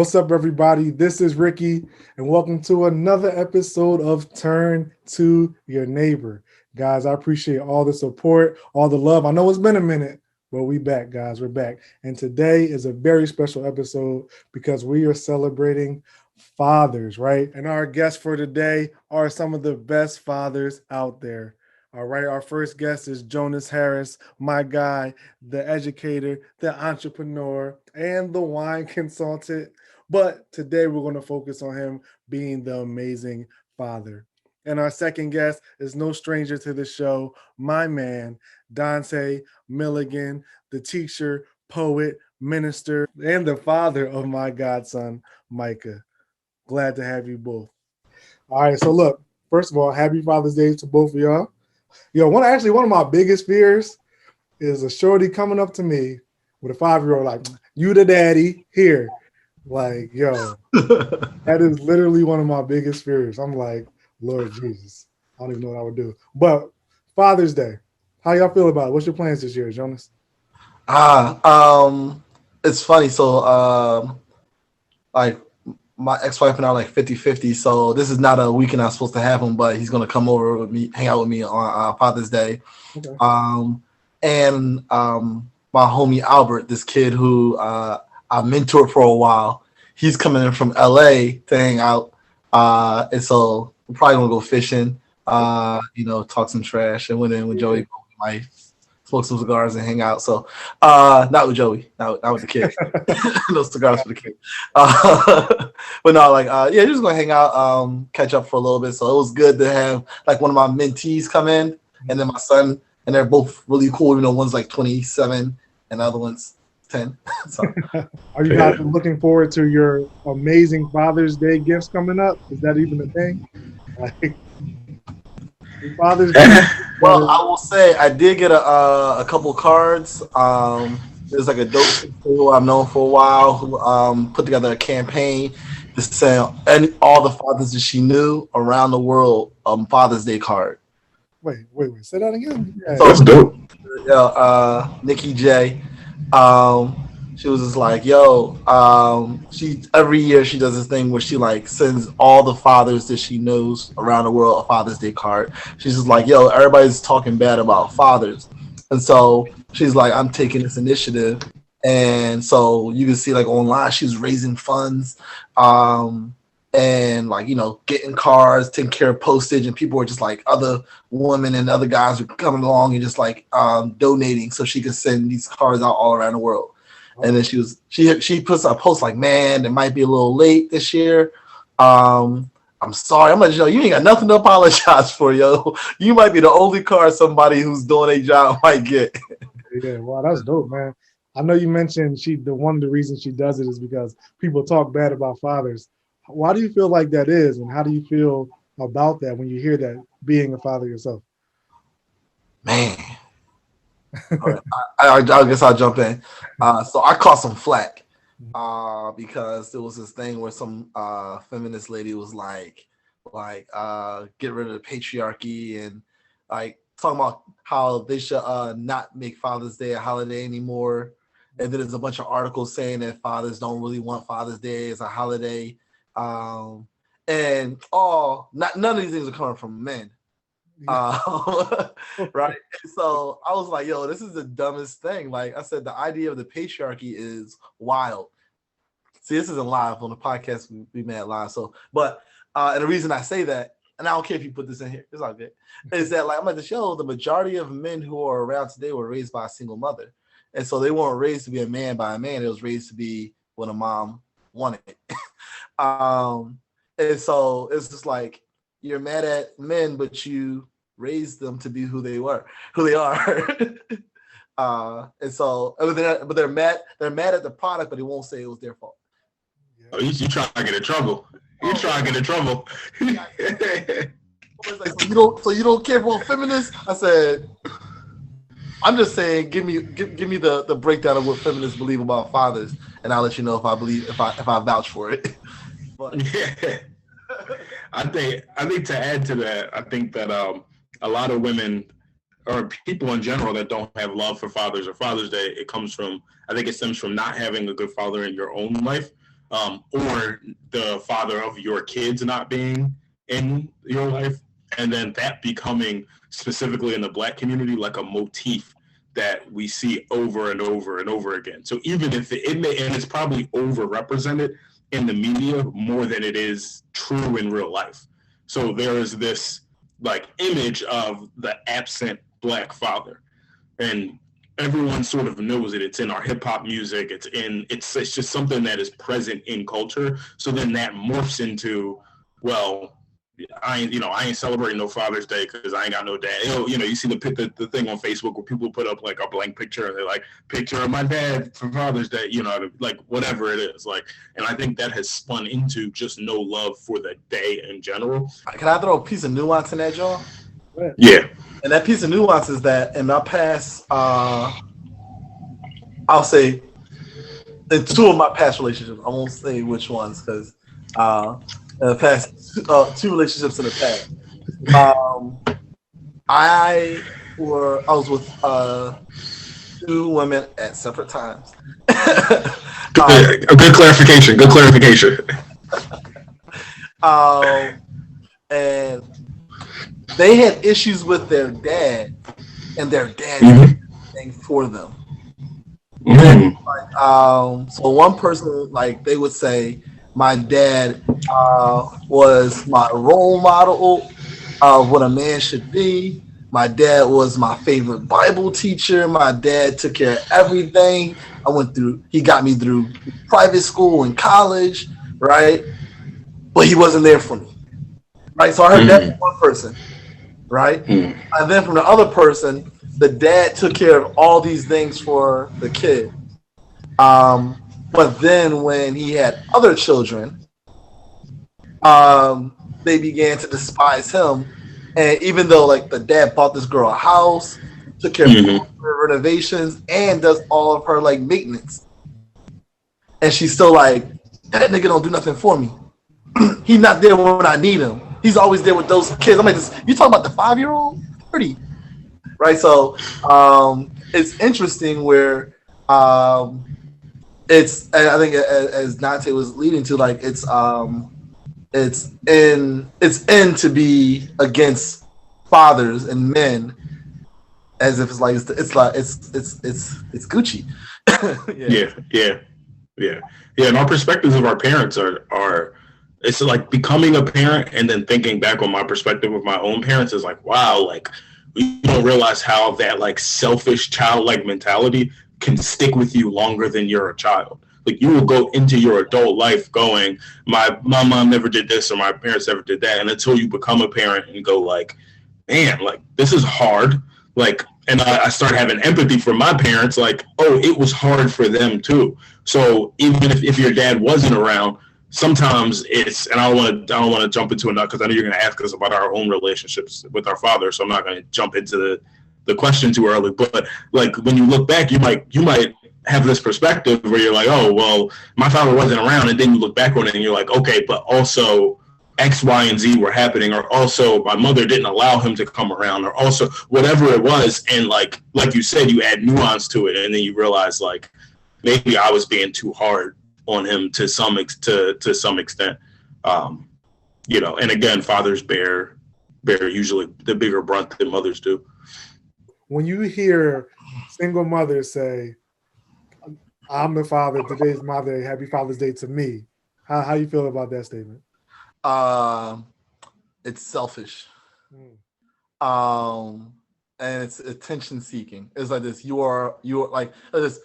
What's up, everybody? This is Ricky, and welcome to another episode of Turn to Your Neighbor. Guys, I appreciate all the support, all the love. I know it's been a minute, but we back, guys. We're back. And today is a very special episode because we are celebrating fathers, right? And our guests for today are some of the best fathers out there. All right, our first guest is Jonas Harris, my guy, the educator, the entrepreneur, and the wine consultant. But today we're going to focus on him being the amazing father. And our second guest is no stranger to the show, my man, Dante Milligan, the teacher, poet, minister, and the father of my godson, Micah. Glad to have you both. All right, so look, first of all, happy Father's Day to both of y'all. One of my biggest fears is a shorty coming up to me with a 5-year-old, like, you the daddy, here. Like, yo, that is literally one of my biggest fears. I'm like, Lord Jesus, I don't even know what I would do. But Father's Day, how y'all feel about it? What's your plans this year, Jonas? It's funny. So, like, my ex-wife and I are like 50-50. So this is not a weekend I'm supposed to have him, but he's gonna come over with me, hang out with me on Father's Day. Okay. My homie Albert, this kid who I mentored for a while, he's coming in from LA to hang out. And so we're probably gonna go fishing. Talk some trash, and went in with Joey. Might smoke some cigars and hang out. So, not with Joey, not with the kid. No cigars for the kid. But no, just gonna hang out, catch up for a little bit. So it was good to have like one of my mentees come in, and then my son, and they're both really cool. One's like 27, and the other one's 10. So, are you guys looking forward to your amazing Father's Day gifts coming up? Is that even a thing? Like, Father's Day. Well, I will say I did get a couple cards. There's like a dope who I've known for a while who put together a campaign to sell and all the fathers that she knew around the world Father's Day card. Wait. Say that again. So that's dope. Nikki J. She was just like, she every year she does this thing where she like sends all the fathers that she knows around the world a Father's Day card. She's just like, everybody's talking bad about fathers. And so she's like, I'm taking this initiative. And so you can see like online, she's raising funds, and like, getting cards, taking care of postage, and people were just like, other women and other guys were coming along and just like donating so she could send these cards out all around the world. And then she puts a post like, man, it might be a little late this year. I'm sorry. I'm like, you ain't got nothing to apologize for, yo. You might be the only card somebody who's doing a job might get. Yeah, wow, that's dope, man. I know you mentioned one of the reasons she does it is because people talk bad about fathers. Why do you feel like that is, and how do you feel about that when you hear that being a father yourself? Man. Right. I guess I'll jump in. So I caught some flack because there was this thing where some feminist lady was like get rid of the patriarchy and like talking about how they should not make Father's Day a holiday anymore. And then there's a bunch of articles saying that fathers don't really want Father's Day as a holiday. None of these things are coming from men. Right. So I was like, this is the dumbest thing. Like I said, the idea of the patriarchy is wild. See, this isn't live on the podcast. We made it live. So, but and the reason I say that, and I don't care if you put this in here, it's all good, is that like I'm at the show, the majority of men who are around today were raised by a single mother. And so they weren't raised to be a man by a man. It was raised to be what a mom wanted. And so it's just like you're mad at men, but you raised them to be who they are. And so, but they're mad at the product, but they won't say it was their fault. Oh, you trying to get in trouble? You trying to get in trouble? Like, so you don't care for feminists? I said, I'm just saying, give me the breakdown of what feminists believe about fathers, and I'll let you know if I vouch for it. But yeah. I think to add to that, I think that a lot of women or people in general that don't have love for fathers or Father's Day, I think it stems from not having a good father in your own life. or the father of your kids not being in your life, and then that becoming specifically in the Black community like a motif that we see over and over and over again. So even if it may, and it's probably overrepresented in the media more than it is true in real life. So there is this like image of the absent Black father, and everyone sort of knows it. It's in our hip hop music. It's just something that is present in culture. So then that morphs into, well, I ain't celebrating no Father's Day because I ain't got no dad. You see the thing on Facebook where people put up like a blank picture and they're like, picture of my dad for Father's Day, like whatever it is. Like, and I think that has spun into just no love for the day in general. Can I throw a piece of nuance in that, John? Yeah. And that piece of nuance is that in my past, I'll say in two of my past relationships, I won't say which ones because in the past two relationships in the past, I was with two women at separate times. Good clarification. Good clarification. And they had issues with their dad, and their dad did everything for them. So one person, like they would say, my dad was my role model of what a man should be. My dad was my favorite Bible teacher. My dad took care of everything. He got me through private school and college, right? But he wasn't there for me, right? So I heard that from one person, right? And then from the other person, the dad took care of all these things for the kid. But then when he had other children, they began to despise him. And even though like the dad bought this girl a house, took care of her renovations, and does all of her like maintenance, and she's still like, that nigga don't do nothing for me. He's not there when I need him. He's always there with those kids. I'm like, you talking about the 5-year-old? 30. Right? So it's interesting where it's, and I think as Dante was leading to, like it's in to be against fathers and men, as if it's Gucci. Yeah. And our perspectives of our parents are it's like becoming a parent and then thinking back on my perspective of my own parents is like, wow, like you don't realize how that like selfish childlike mentality can stick with you longer than you're a child. Like you will go into your adult life going, my mom never did this or my parents never did that. And until you become a parent and go like, man, like this is hard. Like, and I start having empathy for my parents. Like, oh, it was hard for them too. So even if your dad wasn't around, sometimes it's, and I don't want to jump into it now because I know you're going to ask us about our own relationships with our father. So I'm not going to jump into the question too early. But like when you look back, you might have this perspective where you're like, oh, well, my father wasn't around. And then you look back on it and you're like, okay, but also X, Y, and Z were happening, or also my mother didn't allow him to come around, or also whatever it was. And like you said, you add nuance to it. And then you realize like maybe I was being too hard on him to some extent. And again, fathers bear usually the bigger brunt than mothers do. When you hear single mothers say, I'm the father, today's Mother Day, happy Father's Day to me, how you feel about that statement? It's selfish. And it's attention seeking. It's like this, you are like this.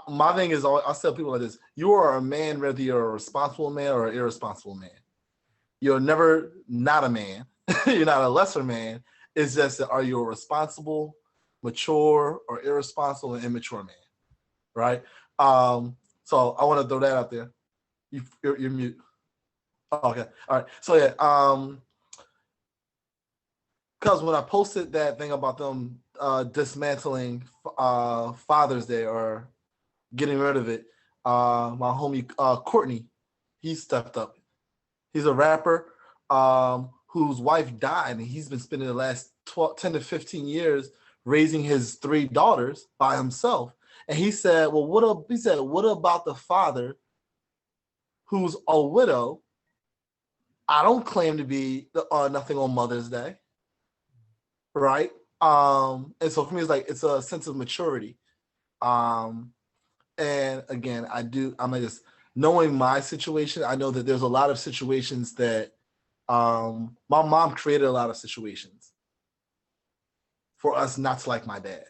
My thing is, I tell people like this: you are a man, whether you're a responsible man or an irresponsible man. You're never not a man. You're not a lesser man. It's just that are you a responsible, mature, or irresponsible and immature man, right? So I want to throw that out there. You're mute. Oh, okay, all right. So yeah, because when I posted that thing about them dismantling Father's Day or getting rid of it, my homie Courtney, he stepped up. He's a rapper whose wife died, and he's been spending the last 10 to 15 years raising his 3 daughters by himself. And he said, well, what about the father who's a widow. I don't claim to be nothing on Mother's Day, right? And so for me, it's a sense of maturity. And again, I'm just knowing my situation. I know that there's a lot of situations that my mom created a lot of situations for us not to like my dad.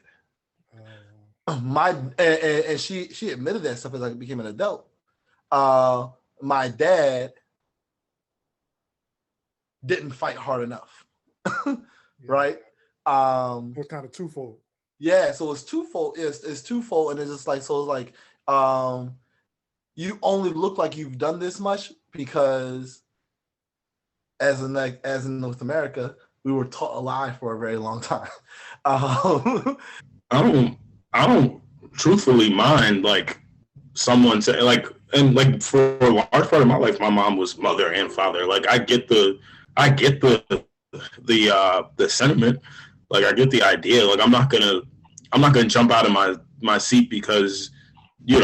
And she admitted that stuff as I became an adult. My dad didn't fight hard enough, right? It was kind of twofold. Yeah, so it's twofold. It's twofold, and it's just like, so it's like, you only look like you've done this much because, as in North America, we were taught a lie for a very long time. I don't truthfully mind like someone say like, and like for a large part of my life, my mom was mother and father. Like I get the sentiment. Like I get the idea. Like I'm not gonna jump out of my seat because you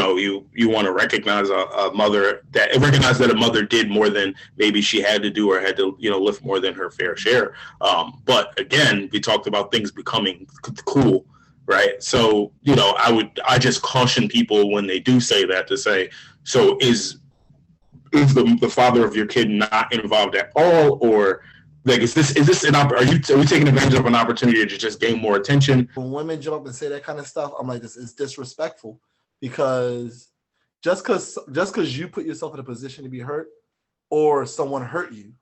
want to recognize a mother recognize that a mother did more than maybe she had to do or had to lift more than her fair share. But again, we talked about things becoming cool, right? So I just caution people when they do say that to say, so is the father of your kid not involved at all, or like are we taking advantage of an opportunity to just gain more attention? When women jump up and say that kind of stuff, I'm like, this is disrespectful, because just because you put yourself in a position to be hurt or someone hurt you,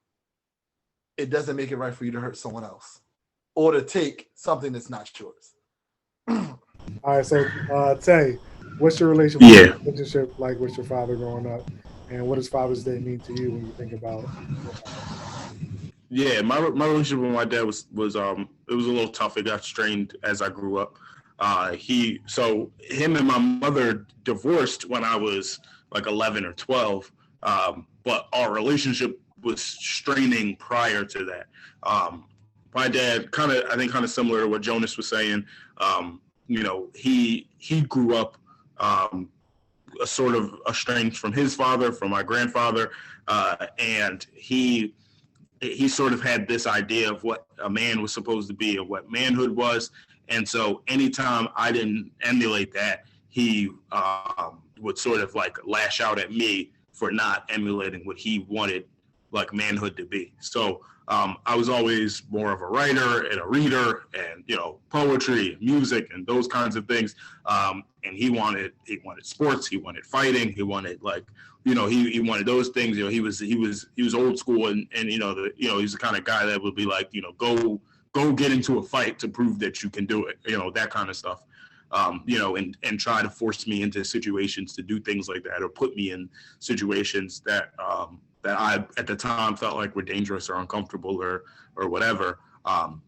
it doesn't make it right for you to hurt someone else or to take something that's not yours. All right, so Tay, what's your relationship like with your father growing up, and what does Father's Day mean to you when you think about? Yeah, my relationship with my dad was it was a little tough. It got strained as I grew up. Him and my mother divorced when I was like 11 or 12, but our relationship was straining prior to that. My dad kind of similar to what Jonas was saying. He grew up a sort of estranged from his father, from my grandfather, and he sort of had this idea of what a man was supposed to be and what manhood was. And so anytime I didn't emulate that, he would sort of like lash out at me for not emulating what he wanted like manhood to be. So I was always more of a writer and a reader and, poetry and music and those kinds of things. And he wanted sports, he wanted fighting, he wanted he wanted those things. He was old school and he's the kind of guy that would be like, go get into a fight to prove that you can do it, that kind of stuff. And try to force me into situations to do things like that, or put me in situations that I at the time felt like were dangerous or uncomfortable or whatever. And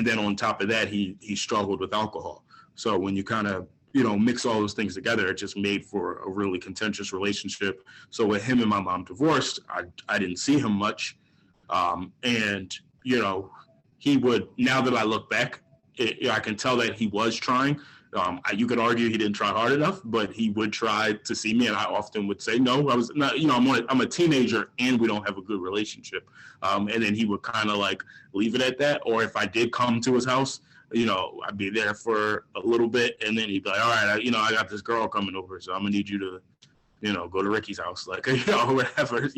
then on top of that, he struggled with alcohol. So when you kind of mix all those things together, it just made for a really contentious relationship. So with him and my mom divorced, I didn't see him much. And he would, now that I look back, I can tell that he was trying. You could argue he didn't try hard enough, but he would try to see me, and I often would say, no, I was not, I'm a teenager and we don't have a good relationship. And then he would kind of like leave it at that. Or if I did come to his house, I'd be there for a little bit, and then he'd be like, all right, I got this girl coming over, so I'm gonna need you to, go to Ricky's house, like, whatever,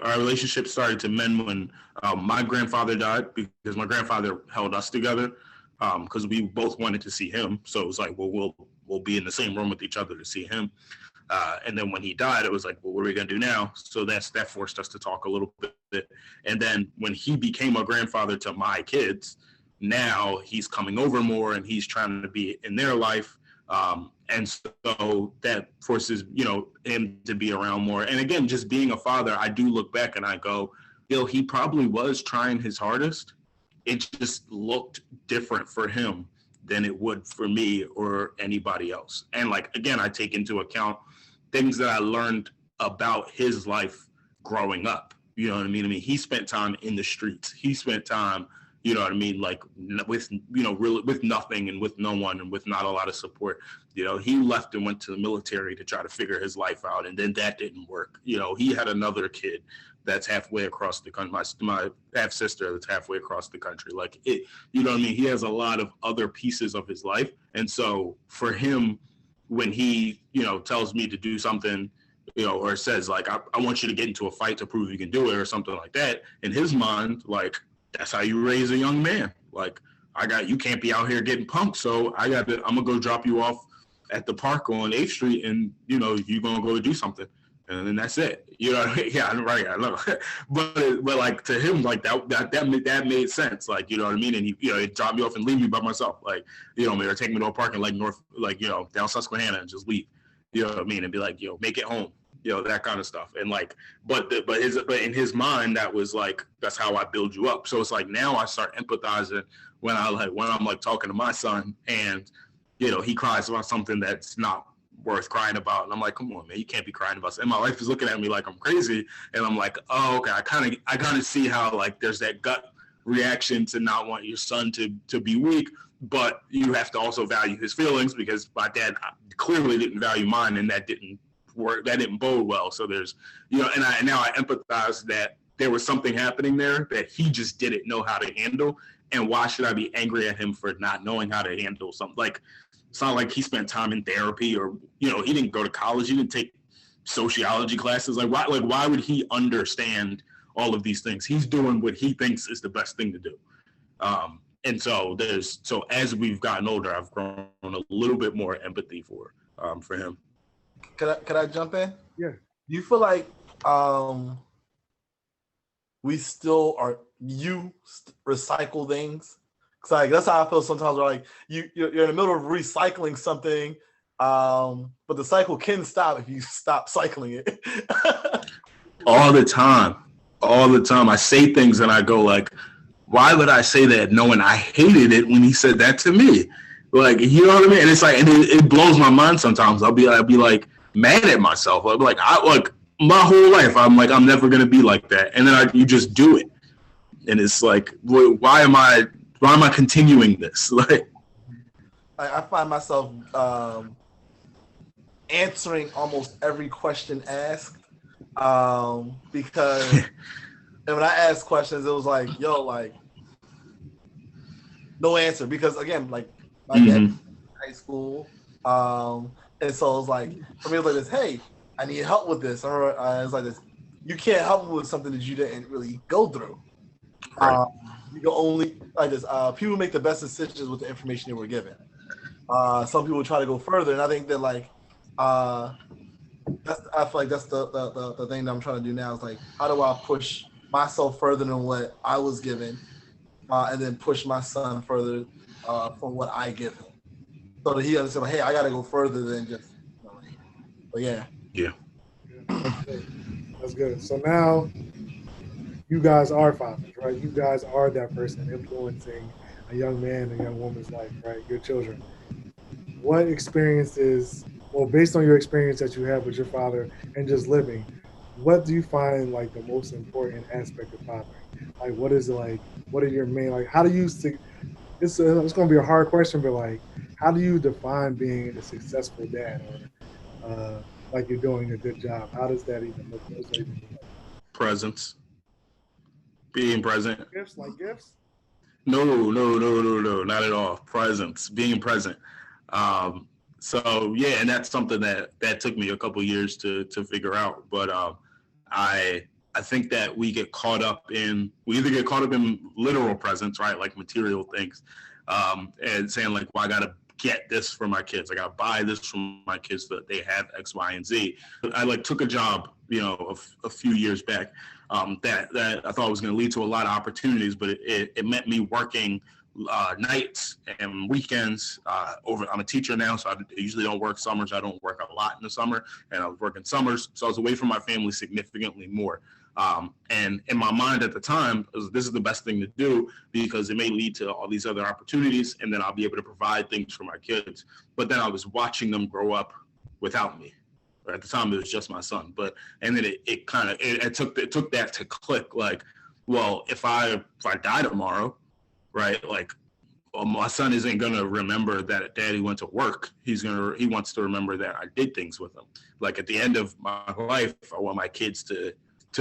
Our relationship started to mend when my grandfather died, because my grandfather held us together, because we both wanted to see him. So it was like, well, we'll be in the same room with each other to see him. And then when he died, it was like, well, what are we gonna do now? So that forced us to talk a little bit. And then when he became a grandfather to my kids, now he's coming over more and he's trying to be in their life. And so that forces, him to be around more. And again, just being a father, I do look back and I go, he probably was trying his hardest. It just looked different for him than it would for me or anybody else. And like, again, I take into account things that I learned about his life growing up. You know what I mean? He spent time in the streets. He spent time, you know what I mean? Like with, really with nothing and with no one and with not a lot of support. He left and went to the military to try to figure his life out. And then that didn't work. He had another kid that's halfway across the country, my half sister that's halfway across the country. Like it, you know what I mean? He has a lot of other pieces of his life. And so for him, when he, tells me to do something, or says like, I want you to get into a fight to prove you can do it or something like that, in his mind, like, that's how you raise a young man. Like, you can't be out here getting punked. So I'm gonna go drop you off at the park on 8th Street and, you're gonna go do something. And then that's it. Yeah, right. I know. but like to him, like that made sense. Like, you know what I mean? And he'd drop me off and leave me by myself. Like, or take me to a park in like north, like, down Susquehanna and just leave. You know what I mean? And be like, make it home. That kind of stuff. And like, but in his mind, that was like, that's how I build you up. So it's like, now I start empathizing when I'm like talking to my son and, he cries about something that's not worth crying about. And I'm like, come on, man, you can't be crying about it. And my wife is looking at me like I'm crazy. And I'm like, oh, okay. I kind of see how like there's that gut reaction to not want your son to be weak, but you have to also value his feelings, because my dad clearly didn't value mine, and that didn't work. That didn't bode well. So there's, now I empathize that there was something happening there that he just didn't know how to handle. And why should I be angry at him for not knowing how to handle something? Like, it's not like he spent time in therapy or, he didn't go to college. He didn't take sociology classes. Like, why would he understand all of these things? He's doing what he thinks is the best thing to do. And so as we've gotten older, I've grown a little bit more empathy for him. Can I jump in? Yeah. Do you feel like we still are recycle things? Cause like that's how I feel sometimes. Where like you're in the middle of recycling something, but the cycle can stop if you stop cycling it. All the time. I say things and I go like, why would I say that knowing I hated it when he said that to me? Like, you know what I mean? And it's like, and it blows my mind sometimes. I'll be like mad at myself. I'll be like, my whole life, I'm like, I'm never gonna be like that. And then you just do it. And it's like, why am I continuing this? Like, I find myself answering almost every question asked, because and when I asked questions, it was like, like no answer, because again, like my dad in high school, and so it was like, for me, it was like this, hey, I need help with this. Or it's like this, you can't help me with something that you didn't really go through. Right. You can only like this. People make the best decisions with the information they were given. Some people try to go further, and I think that like I feel like that's the thing that I'm trying to do now. Is like, how do I push myself further than what I was given, and then push my son further from what I give him, so that he understands, like, hey, I got to go further than just. But yeah. Yeah. That's good. So now you guys are fathers, right? You guys are that person influencing a young man, a young woman's life, right? Your children. What experiences, well, based on your experience that you have with your father and just living, what do you find like the most important aspect of fathering? Like, what are your main, like, how do you, it's going to be a hard question, but like, how do you define being a successful dad, or like you're doing a good job? How does that even look? Presence. Being present. Gifts, like gifts? No, not at all. Presence, being present. So yeah, and that's something that took me a couple years to figure out. But I think that we either get caught up in literal presence, right? Like material things, and saying like, well, I gotta get this for my kids. I gotta buy this for my kids so that they have X, Y, and Z. I like took a job, a few years back, that I thought was going to lead to a lot of opportunities, but it meant me working nights and weekends. I'm a teacher now, so I usually don't work summers. I don't work a lot in the summer, and I was working summers, so I was away from my family significantly more. And in my mind at the time, this is the best thing to do because it may lead to all these other opportunities, and then I'll be able to provide things for my kids. But then I was watching them grow up without me. At the time, it was just my son. And then it took that to click. Like, well, if I die tomorrow, right? Like, my son isn't gonna remember that daddy went to work. He wants to remember that I did things with him. Like at the end of my life, I want my kids to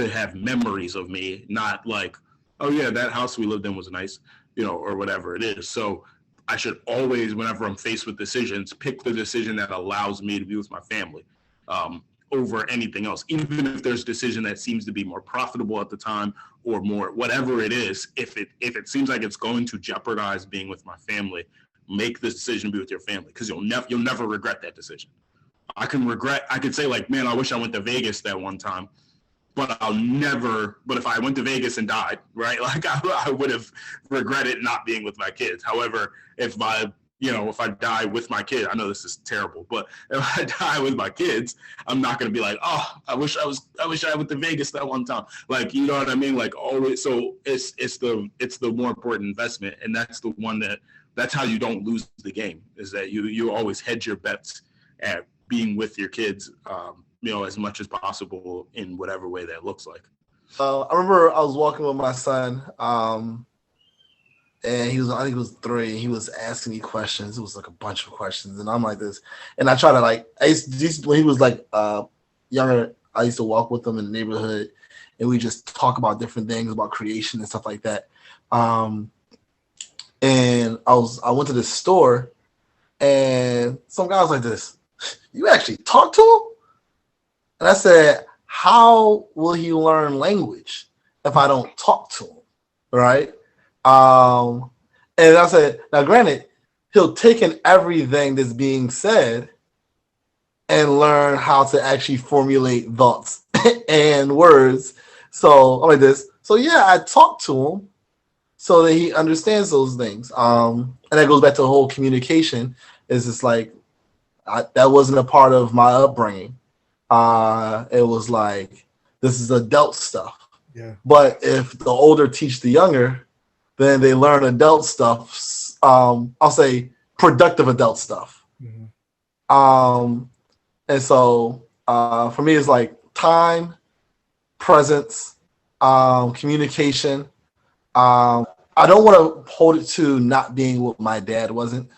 have memories of me, not like, oh yeah, that house we lived in was nice, or whatever it is. So I should always, whenever I'm faced with decisions, pick the decision that allows me to be with my family. Over anything else, even if there's a decision that seems to be more profitable at the time or more whatever it is, if it seems like it's going to jeopardize being with my family, make the decision to be with your family, because you'll never regret that decision. I could say like, man, I wish I went to Vegas that one time, but if I went to Vegas and died, right, like I would have regretted not being with my kids. However, if I die with my kid, I know this is terrible, but if I die with my kids, I'm not going to be like, oh, I wish I went to Vegas that one time. Like, you know what I mean? Like always. So it's the more important investment. And that's the one that's how you don't lose the game, is that you always hedge your bets at being with your kids, as much as possible in whatever way that looks like. I remember I was walking with my son, and I think he was 3. He was asking me questions. It was like a bunch of questions. And I'm like this. And I try to when he was like younger, I used to walk with him in the neighborhood, and we just talk about different things about creation and stuff like that. And I went to this store, and some guy was like this, you actually talk to him? And I said, how will he learn language if I don't talk to him? Right? And I said, now granted, he'll take in everything that's being said and learn how to actually formulate thoughts and words. So I'm like this. So yeah, I talk to him so that he understands those things. And that goes back to the whole communication. Is just like, that wasn't a part of my upbringing. It was like, this is adult stuff. Yeah. But if the older teach the younger, then they learn adult stuff. I'll say productive adult stuff. Mm-hmm. And so for me, it's like time, presence, communication. I don't want to hold it to not being what my dad wasn't,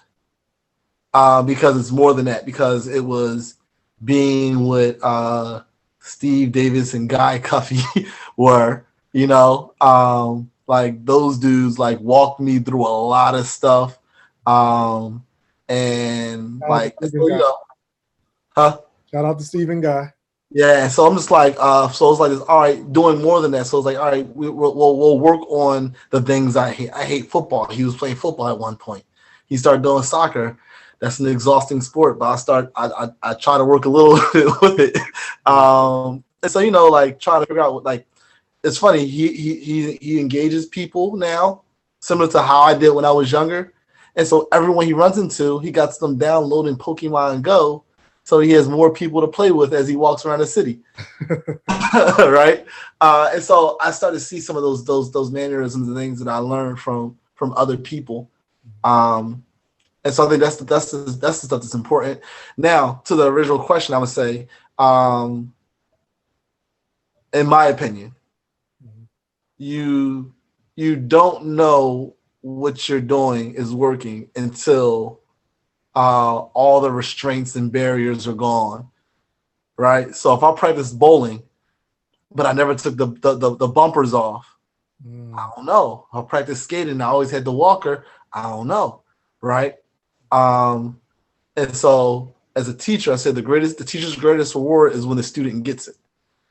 because it's more than that. Because it was being with Steve Davis and Guy Cuffey were, like those dudes like walked me through a lot of stuff. And like, Shout out to Steve and Guy. Yeah, so I'm just like, so it's like, all right, doing more than that. So it's like, all right, we'll work on the things I hate. I hate football. He was playing football at one point. He started doing soccer. That's an exhausting sport, but I try to work a little bit with it. And so, like trying to figure out what, like, it's funny. He engages people now, similar to how I did when I was younger. And so everyone he runs into, he got them downloading Pokemon Go, so he has more people to play with as he walks around the city, right? And so I started to see some of those mannerisms and things that I learned from other people. And so I think that's the stuff that's important. Now, to the original question, I would say, in my opinion, you don't know what you're doing is working until all the restraints and barriers are gone, right? So if I practice bowling, but I never took the bumpers off, I don't know. I practice skating, I always had the walker, I don't know, right? And so as a teacher, I said the teacher's greatest reward is when the student gets it.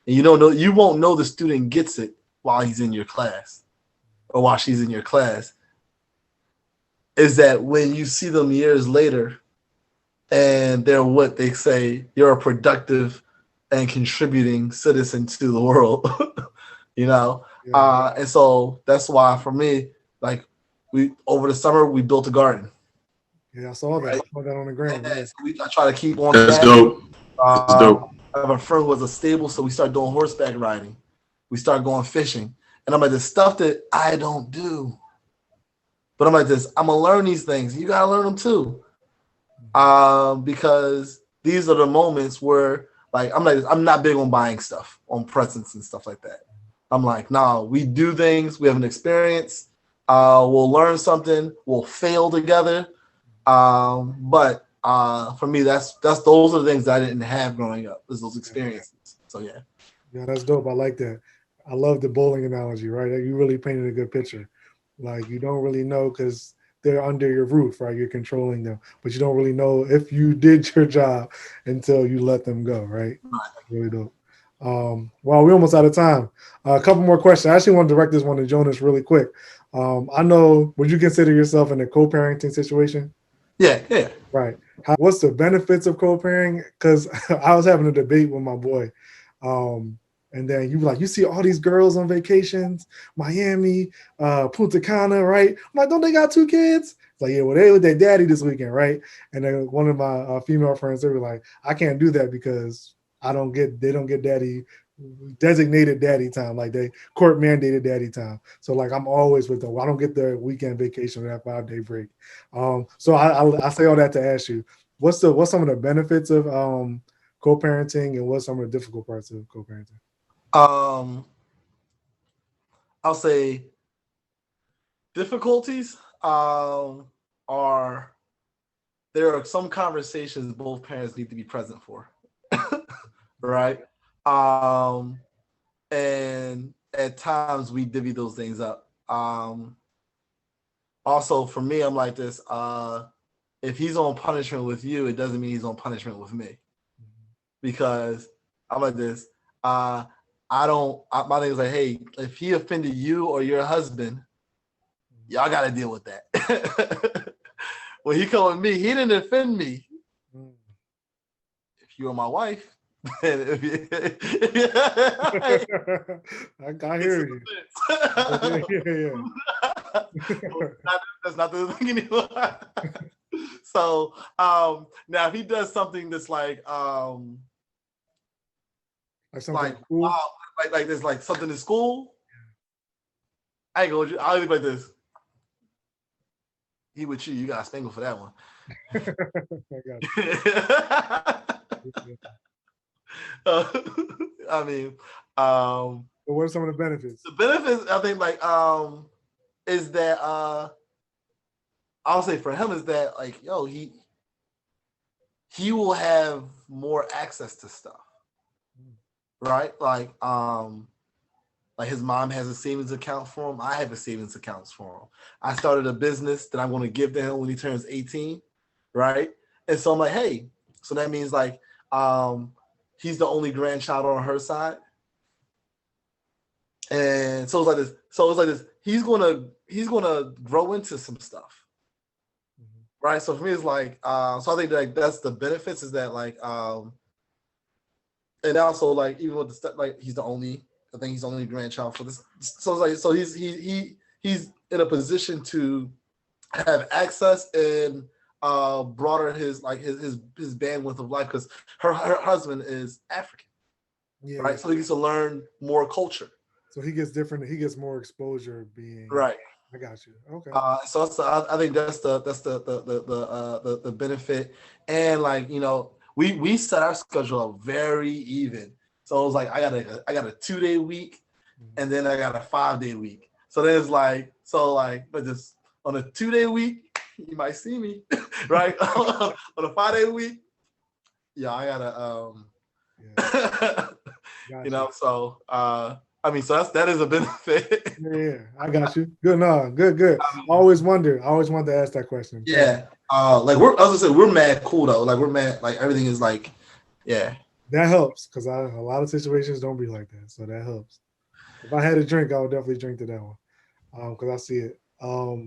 And you won't know the student gets it while he's in your class or while she's in your class. Is that when you see them years later and they're what they say, you're a productive and contributing citizen to the world, Yeah. And so that's why for me, like over the summer, we built a garden. Yeah, I saw that. Right? I saw that on the gram. Yeah, so I try to keep on That's dope. That's dope. I have a friend who was a stable, so we started doing horseback riding. We started going fishing. And I'm like, the stuff that I don't do. But I'm like this, I'm going to learn these things. You got to learn them too. Because these are the moments where, like, I'm not big on buying stuff, on presents and stuff like that. I'm like, no, we do things. We have an experience. We'll learn something. We'll fail together. But for me, that's those are the things that I didn't have growing up. Is those experiences. So yeah. Yeah, that's dope. I like that. I love the bowling analogy, right? You really painted a good picture. Like you don't really know because they're under your roof, right? You're controlling them, but you don't really know if you did your job until you let them go, right? Really dope. Well, we're almost out of time. A couple more questions. I actually want to direct this one to Jonas really quick. I know, would you consider yourself in a co-parenting situation? Yeah, yeah. Right. What's the benefits of co-parenting? Because I was having a debate with my boy. And then you like, you see all these girls on vacations, Miami, Punta Cana, right? I'm like, don't they got 2 kids? It's like, yeah, well, they with their daddy this weekend, right? And then one of my female friends, they were like, I can't do that because they don't get daddy designated daddy time, like they court mandated daddy time. So like I'm always with them. I don't get the weekend vacation or that 5-day break. So I say all that to ask you, what's some of the benefits of co-parenting and what's some of the difficult parts of co-parenting? I'll say difficulties are there are some conversations both parents need to be present for. Right? And at times we divvy those things up. Also for me, I'm like this, if he's on punishment with you, it doesn't mean he's on punishment with me. Because I'm like this, my thing is like, hey, if he offended you or your husband, y'all got to deal with that. When he come with me, he didn't offend me. If you were my wife, I hear you. That's not the thing anymore. So now if he does something that's like something cool. Wow, like this, like something in school, I ain't gonna. I'll leave like this. He with you. You got a spangle for that one. I got you. I mean, but what are some of the benefits? The benefits, I think, like, is that I'll say for him is that like, yo, he will have more access to stuff, right? Like his mom has a savings account for him. I have a savings account for him. I started a business that I'm going to give to him when he turns 18, right? And so I'm like, hey, so that means like he's the only grandchild on her side. And so it's like this. He's gonna grow into some stuff, right? So for me, it's like so I think like that's the benefits is that like and also like even with the stuff like he's the only grandchild for this. So it's like so he's in a position to have access and broader his bandwidth of life because her husband is African, right? So he gets to learn more culture. So he gets more exposure being right. I got you. Okay. So I think that's the benefit, and like you know we set our schedule up very even. So it was like I got a 2-day week, and then I got a 5-day week. So there's like but just on a 2-day week you might see me, right? On a 5-day week, yeah, I gotta you know. So I mean, so that is a benefit. Yeah, I got you. Good, no, good. I always wanted to ask that question. Yeah, like we're mad cool though. Like we're mad, like everything is like, yeah. That helps because a lot of situations don't be like that, so that helps. If I had a drink, I would definitely drink to that one because I see it. All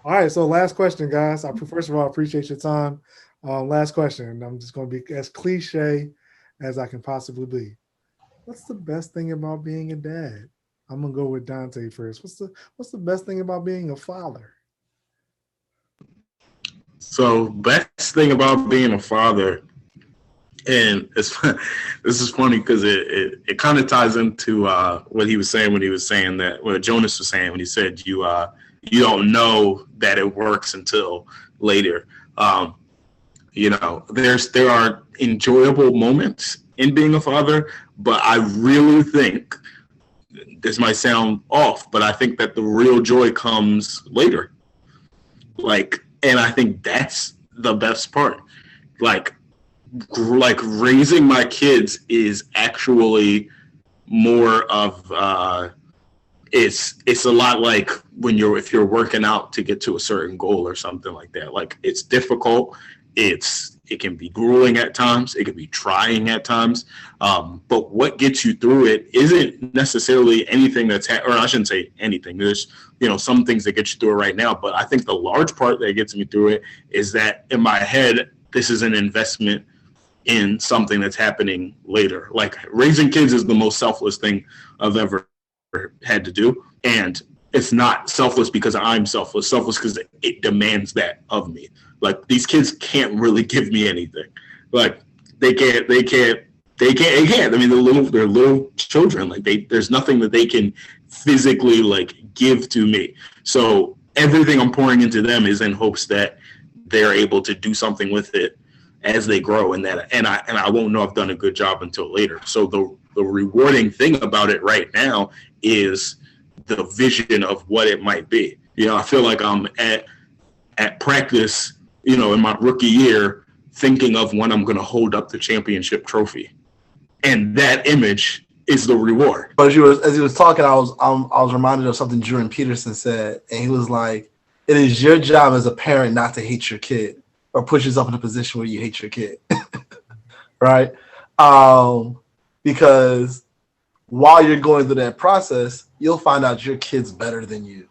right, so last question, guys. First of all, I appreciate your time. Last question. I'm just going to be as cliche as I can possibly be. What's the best thing about being a dad? I'm gonna go with Dante first. What's the best thing about being a father? So best thing about being a father, and this is funny because it kind of ties into what he was saying when he was saying that what Jonas was saying when he said you don't know that it works until later. You know, there are enjoyable moments in being a father, but I really think this might sound off, but I think that the real joy comes later. Like, and I think that's the best part. Like raising my kids is actually more of it's a lot like if you're working out to get to a certain goal or something like that. Like, it's difficult. It can be grueling at times. It can be trying at times. But what gets you through it isn't necessarily anything or I shouldn't say anything. There's, some things that get you through it right now. But I think the large part that gets me through it is that in my head, this is an investment in something that's happening later. Like, raising kids is the most selfless thing I've ever had to do. And it's not selfless because I'm selfless because it demands that of me. Like, these kids can't really give me anything. Like, they can't. I mean, they're little children. Like, there's nothing that they can physically like give to me. So everything I'm pouring into them is in hopes that they're able to do something with it as they grow, and I won't know I've done a good job until later. So the rewarding thing about it right now is the vision of what it might be. I feel like I'm at practice, in my rookie year, thinking of when I'm going to hold up the championship trophy, and that image is the reward. But as he was talking, I was reminded of something Jordan Peterson said, and he was like, "It is your job as a parent not to hate your kid or put yourself in a position where you hate your kid." Right? Because while you're going through that process, you'll find out your kid's better than you.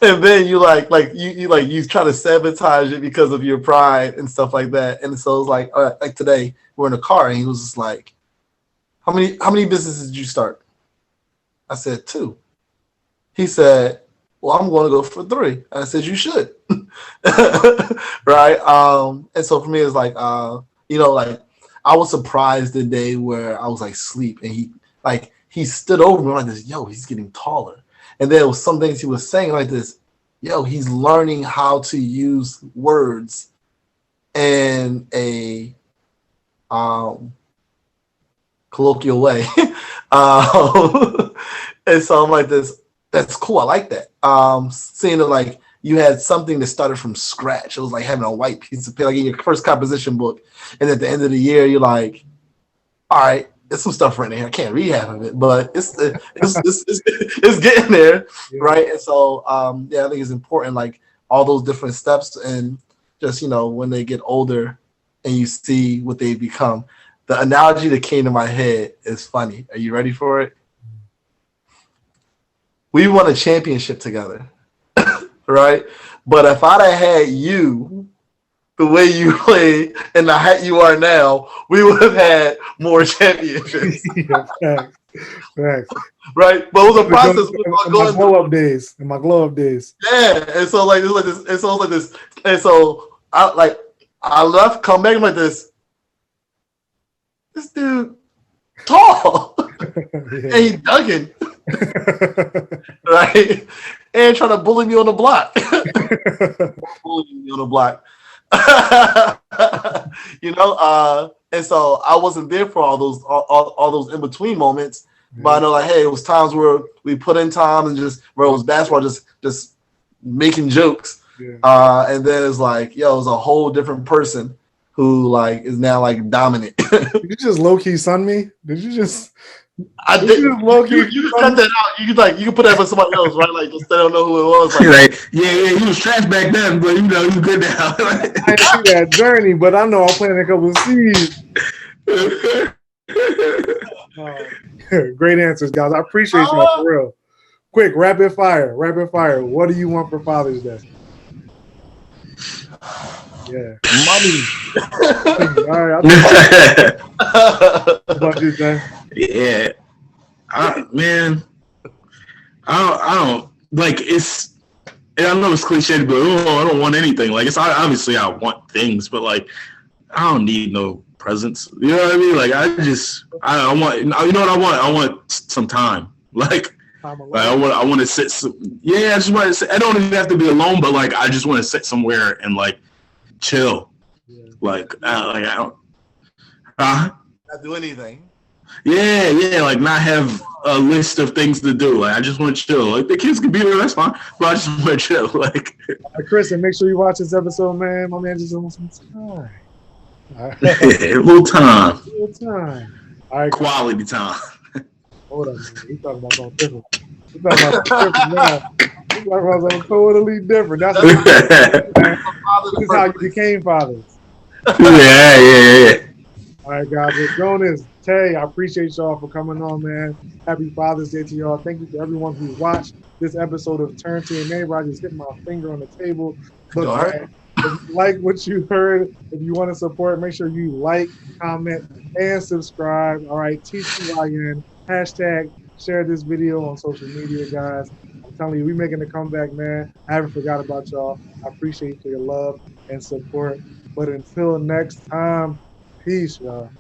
And then you you try to sabotage it because of your pride and stuff like that. And so it's like today we're in a car and he was just like, how many businesses did you start? I said 2. He said, well, I'm going to go for 3. And I said, you should. Right. And so for me, it's like, I was surprised the day where I was like sleep and he stood over me like this, yo, he's getting taller. And there was some things he was saying like this, yo, he's learning how to use words in a colloquial way. And so I'm like this, that's cool. I like that. Seeing it like you had something that started from scratch. It was like having a white piece of paper, like in your first composition book. And at the end of the year, you're like, all right, there's some stuff right there. I can't read half of it, but it's getting there, right? And so, I think it's important, like all those different steps, and just when they get older and you see what they become. The analogy that came to my head is funny. Are you ready for it? We won a championship together, right? But if I'd have had you the way you play and the height you are now, we would have had more championships. Facts. Right? But it was a process. In my glow up days. Yeah. And so like this, and so like this. And so I left, come back like this. This dude tall. And he ducking. Right? And trying to bully me on the block. Bullying me on the block. And so I wasn't there for all those in between moments, but I know like, hey, it was times where we put in time and just where it was basketball, just making jokes, and then it's like, yo, it was a whole different person who like is now like dominant. Did you just low key sun me? Did you just? I did. You can cut that out. You can put that for somebody else, right? Like just they don't know who it was. Like, yeah, he was trash back then, but you good now. I didn't see that journey, but I know I'm planting a couple of seeds. Great answers, guys. I appreciate you for real. Quick, rapid fire. What do you want for Father's Day? Yeah, money. All right. What you say? Yeah, I don't like it's. I know it's cliche, but I don't want anything. Like it's obviously I want things, but like I don't need no presents. You know what I mean? Like I want. You know what I want? I want some time. Like I want to sit. I just want to sit. I don't even have to be alone, but like I just want to sit somewhere and like chill. Yeah. Like I don't. Not do anything. Yeah, like not have a list of things to do. Like I just want to chill. Like the kids can be there, that's fine. But I just want to chill. Like Chris, and make sure you watch this episode, man. My man just wants some time. All right. a little time, Little time. All right, quality time. hold up, man. We talking about something different. We talking about something different now. We talking about something totally different. That's this is how you became fathers. Yeah. All right, guys. Well, Jonas, Tay, I appreciate y'all for coming on, man. Happy Father's Day to y'all. Thank you to everyone who watched this episode of Turn to Your Neighbor. I just hit my finger on the table. Look, man, if you like what you heard, if you want to support, make sure you like, comment, and subscribe. All right, T2YN, hashtag share this video on social media, guys. I'm telling you, we making a comeback, man. I haven't forgot about y'all. I appreciate your love and support. But until next time, peace, y'all.